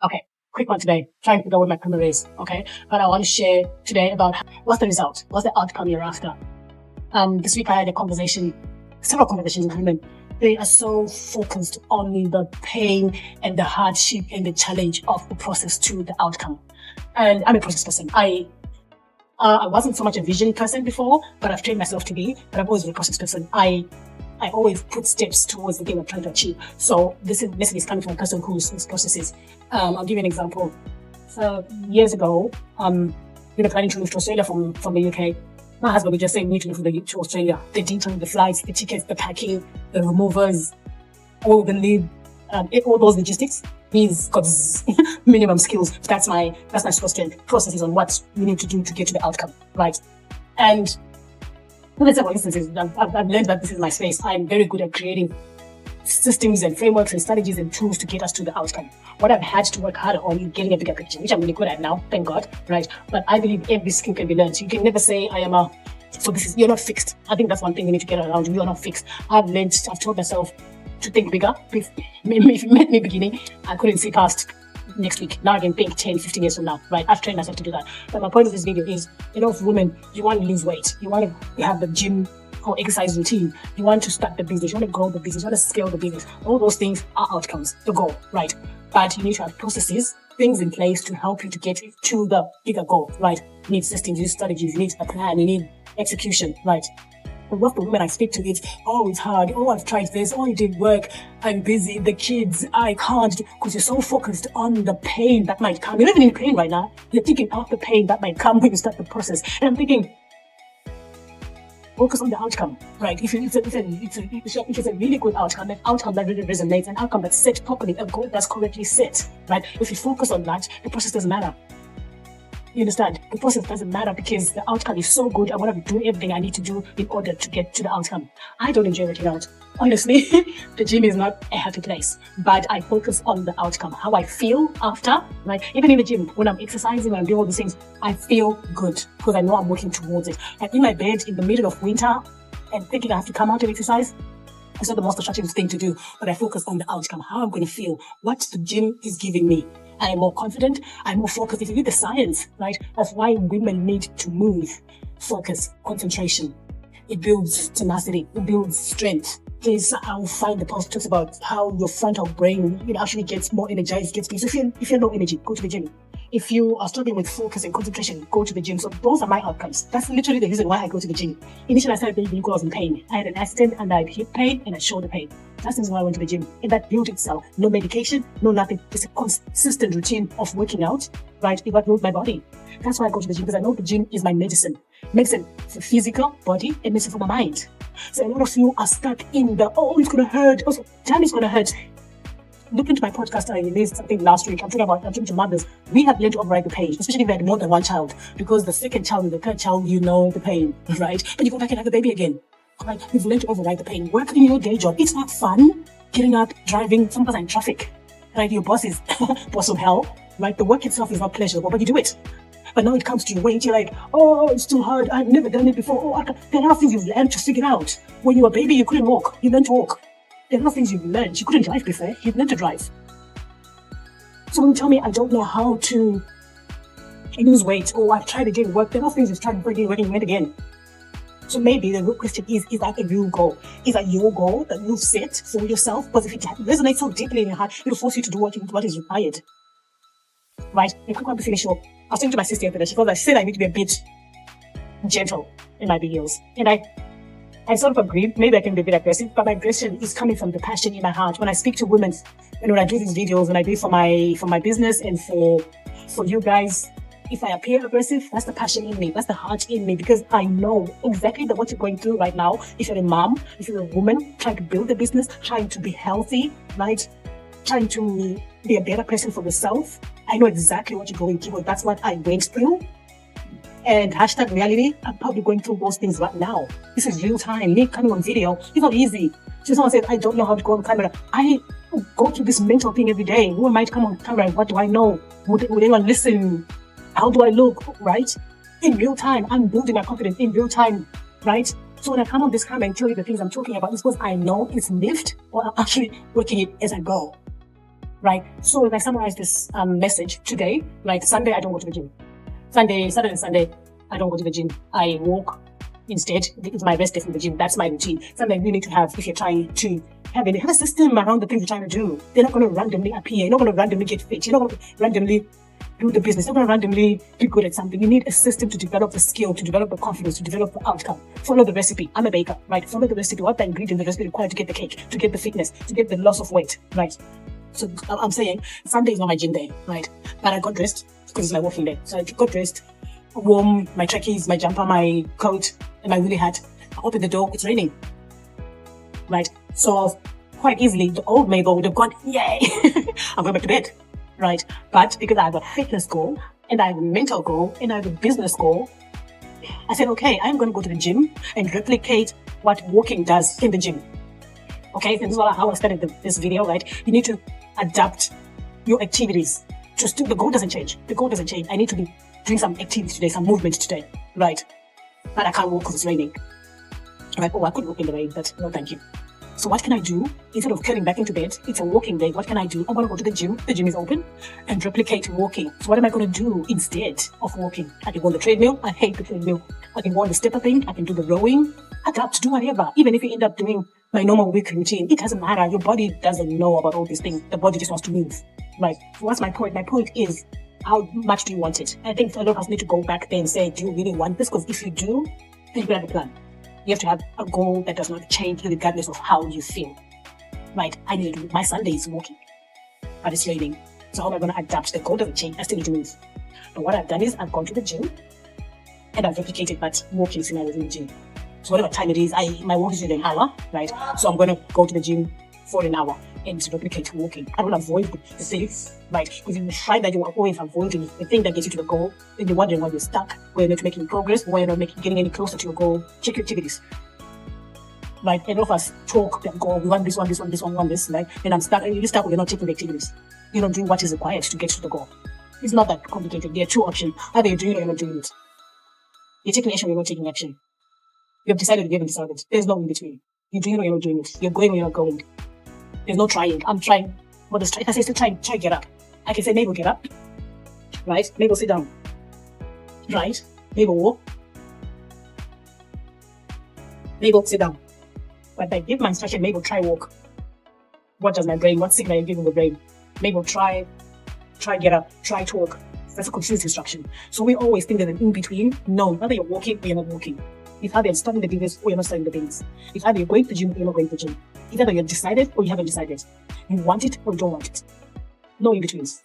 Okay, quick one today. Trying to figure out what my career is. Okay, but I want to share today about what's the result, what's the outcome you're after. This week I had several conversations with women. They are so focused on the pain and the hardship and the challenge of the process to the outcome. And I'm a process person. I wasn't so much a vision person before, but I've trained myself to be. But I've always been a process person. I always put steps towards the thing I'm trying to achieve. So this message is coming from a person who's processes. I'll give you an example. So years ago, we were planning to move to Australia from the UK. My husband would just say we need to move to Australia. The details, the flights, the tickets, the packing, the removers, all the lead, all those logistics. He's got minimum skills. That's my super strength. Processes on what you need to do to get to the outcome, right? And let's say, for instance, I've learned that this is my space. I'm very good at creating systems and frameworks and strategies and tools to get us to the outcome. What I've had to work harder on is getting a bigger picture, which I'm really good at now, thank God, right? But I believe every skill can be learned. You can never say you're not fixed. I think that's one thing you need to get around. You're not fixed. I've told myself to think bigger. If you met me beginning, I couldn't see past next week. Now I can think 10, 15 years from now, right? I've trained myself to do that. But my point of this video is, for women, you want to lose weight. You want to have the gym or exercise routine. You want to start the business. You want to grow the business. You want to scale the business. All those things are outcomes, the goal, right? But you need to have processes, things in place to help you to get to the bigger goal, right? You need systems, you need strategies, you need a plan, you need execution, right? But what the women I speak to is, it's hard. I've tried this. It didn't work. I'm busy. The kids, I can't. Because you're so focused on the pain that might come. You're not even in pain right now. You're thinking of the pain that might come when you start the process. And I'm thinking, focus on the outcome, right? If it's a really good outcome, an outcome that really resonates, an outcome that's set properly, a goal that's correctly set, right? If you focus on that, the process doesn't matter. You understand? The process doesn't matter because the outcome is so good. I want to do everything I need to do in order to get to the outcome. I don't enjoy working out. Honestly, the gym is not a happy place, but I focus on the outcome, how I feel after, right? Even in the gym, when I'm exercising, when I'm doing all these things, I feel good because I know I'm working towards it. I'm in my bed in the middle of winter and thinking I have to come out and exercise. It's not the most attractive thing to do, but I focus on the outcome, how I'm going to feel, what the gym is giving me. I am more confident, I'm more focused. If you read the science, right, that's why women need to move. Focus, concentration. It builds tenacity, it builds strength. Please, I'll find the post talks about how your frontal brain, actually gets more energized, gets peace. If you're low energy, go to the gym. If you are struggling with focus and concentration, go to the gym. So those are my outcomes. That's literally the reason why I go to the gym. Initially, I started because I was in pain. I had an accident and I had hip pain and I shoulder pain. That's the reason why I went to the gym. And that built itself. No medication, no nothing. Just a consistent routine of working out, right? It built my body. That's why I go to the gym, because I know the gym is my medicine. Medicine for physical body and medicine for my mind. So a lot of you are stuck in it's going to hurt. Also, time is going to hurt. Look into my podcast. I released something last week. I'm talking to mothers. We have learned to override the pain, especially if we had more than one child, because the second child and the third child, the pain, right? But you go back and have a baby again. Right? You've learned to override the pain. Working in your day job, it's not fun. Getting up, driving, sometimes in traffic, right? Your boss is boss of hell, right? The work itself is not pleasurable, but you do it. But now it comes to your weight, you're like, it's too hard. I've never done it before. There are a lot of things you've learned to figure out. When you were a baby, you couldn't walk. You learned to walk. There are a lot of things you've learned. You couldn't drive before. You've learned to drive. So when you tell me I don't know how to lose weight, I've tried, it didn't work, there are a lot of things you've tried before, it didn't work, and you went again. So maybe the real question is that a real goal? Is that your goal that you've set for yourself? Because if it resonates so deeply in your heart, it'll force you to do what is required. Right? A quick one to finish up. I was talking to my sister yesterday. She said I need to be a bit gentle in my videos. And I sort of agreed. Maybe I can be a bit aggressive, but my aggression is coming from the passion in my heart. When I speak to women, and when I do these videos, when I do it for my business and for you guys, if I appear aggressive, that's the passion in me. That's the heart in me, because I know exactly what you're going through right now. If you're a mom, if you're a woman trying to build a business, trying to be healthy, right? Trying to be a better person for yourself. I know exactly what you're going through. That's what I went through. And #reality, I'm probably going through those things right now. This is real time. Me coming on video, it's not easy. So someone said, I don't know how to go on camera. I go through this mental thing every day. Who am I to come on camera? What do I know? Would anyone listen? How do I look, right? In real time, I'm building my confidence in real time, right? So when I come on this camera and tell you the things I'm talking about, it's because I know it's lived, or I'm actually working it as I go, right? So if I summarize this message today, right? Sunday, I don't go to the gym. Saturday and Sunday, I don't go to the gym. I walk instead. It's my rest day from the gym. That's my routine. Something you need to have if you're trying to have a system around the things you're trying to do. They're not going to randomly appear. You're not going to randomly get fit. You're not going to randomly do the business. You're not going to randomly be good at something. You need a system to develop the skill, to develop the confidence, to develop the outcome. Follow the recipe. I'm a baker, right? Follow the recipe. What the ingredient, the recipe required to get the cake, to get the fitness, to get the loss of weight, right? So I'm saying Sunday is not my gym day, right? But I got dressed because it's my working day. So I got dressed, warm, my trackies, my jumper, my coat, and my woolly hat. I opened the door, it's raining, right? So quite easily, the old Mabel would have gone, yay, I'm going back to bed, right? But because I have a fitness goal, and I have a mental goal, and I have a business goal, I said, okay, I'm going to go to the gym and replicate what walking does in the gym. Okay, this is how I started this video, right? You need to adapt your activities. Just the goal doesn't change. The goal doesn't change. I need to be doing some activities today, some movement today, right? But I can't walk because it's raining. Right? Oh, I could walk in the rain, but no, thank you. So what can I do? Instead of curling back into bed, it's a walking day. What can I do? I'm going to go to the gym. The gym is open, and replicate walking. So what am I going to do instead of walking? I can go on the treadmill. I hate the treadmill. I can go on the stepper thing. I can do the rowing. Adapt, do whatever. Even if you end up doing my normal week routine, it doesn't matter. Your body doesn't know about all these things. The body just wants to move. Right? So what's my point? My point is, how much do you want it? I think a lot of us need to go back there and say, do you really want this? Because if you do, then you have a plan. You have to have a goal that does not change regardless of how you feel. Right? I need to do my Sunday is walking, but it's raining. So how am I going to adapt? The goal doesn't change. I still need to move. But what I've done is I've gone to the gym and I've replicated that walking scenario in the gym. So whatever time it is, my walk is in an hour, right? So I'm going to go to the gym for an hour and to replicate walking. I don't avoid the things, right? If you find that you are always avoiding the thing that gets you to the goal, then you're wondering why you're stuck, why you're not making progress, why you're not getting any closer to your goal. Check your activities. Right? And all of us talk that goal, we want this one, we want this, right? And I'm stuck, and you're stuck when you're not taking the activities. You're not doing what is required to get to the goal. It's not that complicated. There are two options. Either you're doing it or you're not doing it. You're taking action or you're not taking action. You have decided, you haven't decided. There's no in between. You're doing it or you're not doing it. You're going or you're not going. There's no trying. I'm trying. What is try? If I say still try get up. I can say Mabel get up. Right? Mabel sit down. Right? Mabel walk. Mabel sit down. But I give my instruction, Mabel try walk. What does my brain, what signal I give the brain? Mabel try get up, try talk. That's a confused instruction. So we always think there's an in between. No, either you're walking or you're not walking. It's either you're starting the business or you're not starting the business. It's either you're going to the gym or you're not going to the gym. It's either you're decided or you haven't decided. You want it or you don't want it. No in betweens.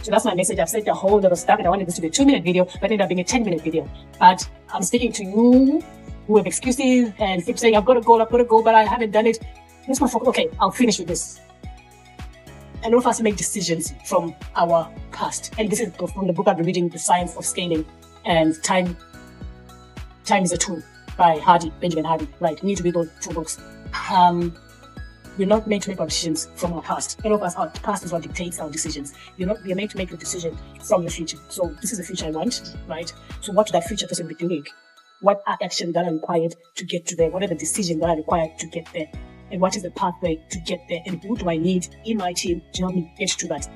So that's my message. I've said the whole lot of stuff, and I wanted this to be a 2-minute video, but it ended up being a 10-minute video. But I'm speaking to you who have excuses and keep saying, I've got a goal, but I haven't done it. Let's not focus. Okay, I'll finish with this. A lot of us make decisions from our past. And this is from the book I've been reading, The Science of Scaling and Time is a Tool by Benjamin Hardy. Right, you need to read those 2 books. We're not meant to make our decisions from our past. A lot of us, our past is what dictates our decisions. We're meant to make a decision from the future. So this is the future I want, right? So what should that future person be doing? What are actions that are required to get to there? What are the decisions that are required to get there? And what is the pathway to get there? And who do I need in my team to help me get to that?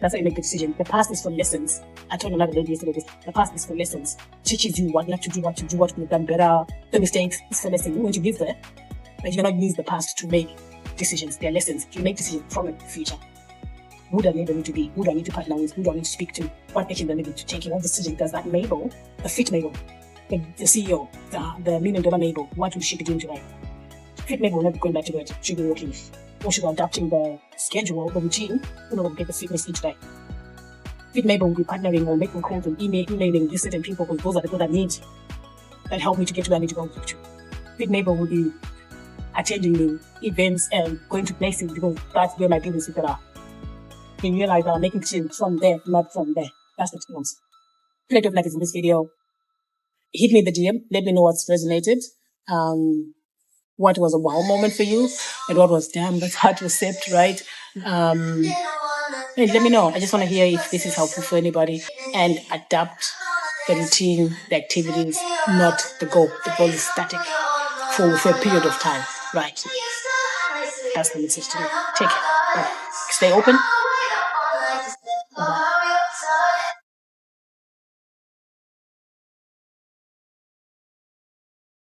That's how you make the decision. The past is for lessons. I told another lady yesterday this. The past is for lessons. Teaches you what you have to do, what to do, what you've done better. The mistakes is for lessons. When you live there, but you cannot use the past to make decisions. They're lessons. You make decisions from the future. Who do I need to be? Who do I need to partner with? Who do I need to speak to? What action do I need to take? What decision does that Mabel, the fit Mabel, the CEO, the $1 million Mabel, what will she be doing today? Fit Mabel will not be going back to bed. She'll be working. Or she'll be adapting the schedule, the routine, in order to get the fitness each day. Fit Mabel will be partnering or making calls and emailing these certain people because those are the people that help me to get to where I need to go to. Fit Mabel will be attending the events and going to places because that's where my business people are. You realize I'm making decisions from there, not from there. That's the difference. Plenty of nuggets in this video. Hit me in the DM. Let me know what's resonated. What was a wow moment for you and what was damn, that's hard to accept, right? And let me know. I just want to hear if this is helpful for anybody, and adapt the routine, the activities, not the goal. The goal is static for a period of time, right? That's the message to me. Take care. Stay open.